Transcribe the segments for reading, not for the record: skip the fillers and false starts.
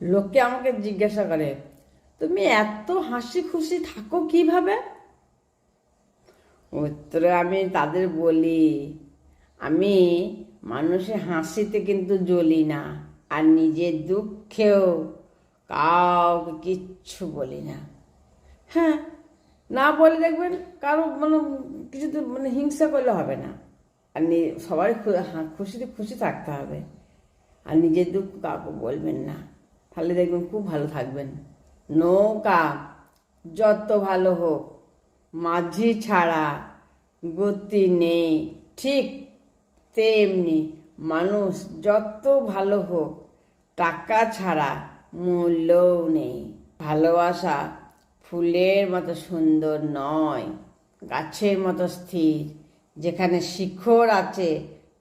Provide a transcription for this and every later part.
লোকে আমাকে জিজ্ঞাসা করে, তুমি এত হাসি খুশি থাকো কিভাবে? উত্তরে আমি তাদের বলি, আমি মানুষের হাসিতে কিন্তু জ্বলি না, আর নিজের দুঃখেও কাউকে কিচ্ছু বলি না। হ্যাঁ, না বলে দেখবেন কারো কিছুতে হিংসা করলে হবে না। আর সবাই খুশিতে খুশি থাকতে হবে, আর নিজের দুঃখ কাউকে বলবেন না। তাহলে দেখবেন খুব ভালো থাকবেন। নৌকা যত ভালো হোক, মাঝি ছাড়া গতি নেই, ঠিক তেমনি মানুষ যত ভালো হোক, টাকা ছাড়া মূল্যও নেই। ভালোবাসা ফুলের মতো সুন্দর নয়, গাছের মতো স্থির, যেখানে শিকড় আছে,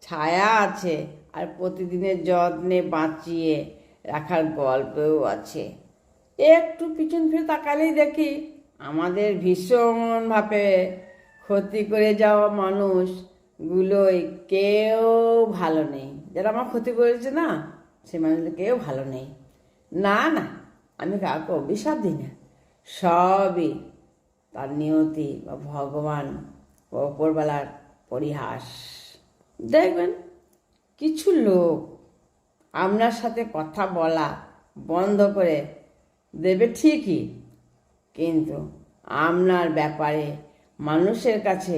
ছায়া আছে, আর প্রতিদিনের যত্নে বাঁচিয়ে রাখার গল্পও আছে। একটু পিছন ফিরে তাকালেই দেখি আমাদের ভীষণভাবে ক্ষতি করে যাওয়া মানুষগুলোই কেউ ভালো নেই। যারা আমার ক্ষতি করেছে না, সে মানুষদের কেউ ভালো নেই। না না, আমি কাউকে অভিশাপ দিই না, সবই তার নিয়তি বা ভগবান বা ওপরবেলার পরিহাস। দেখবেন কিছু লোক আপনার সাথে কথা বলা বন্ধ করে দেবে ঠিকই, কিন্তু আপনার ব্যাপারে মানুষের কাছে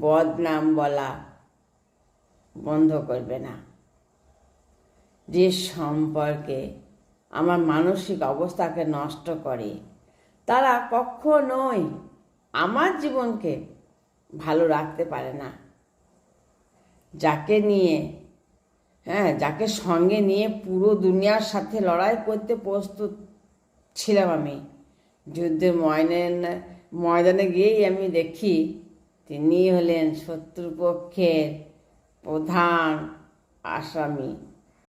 বদনাম বলা বন্ধ করবে না। যে সম্পর্কে আমার মানসিক অবস্থাকে নষ্ট করে, তারা কখনোই আমার জীবনকে ভালো রাখতে পারে না। যাকে সঙ্গে নিয়ে পুরো দুনিয়ার সাথে লড়াই করতে প্রস্তুত ছিলাম আমি, যুদ্ধের ময়দানে গিয়েই আমি দেখি তিনি হলেন শত্রুপক্ষের প্রধান আসামি।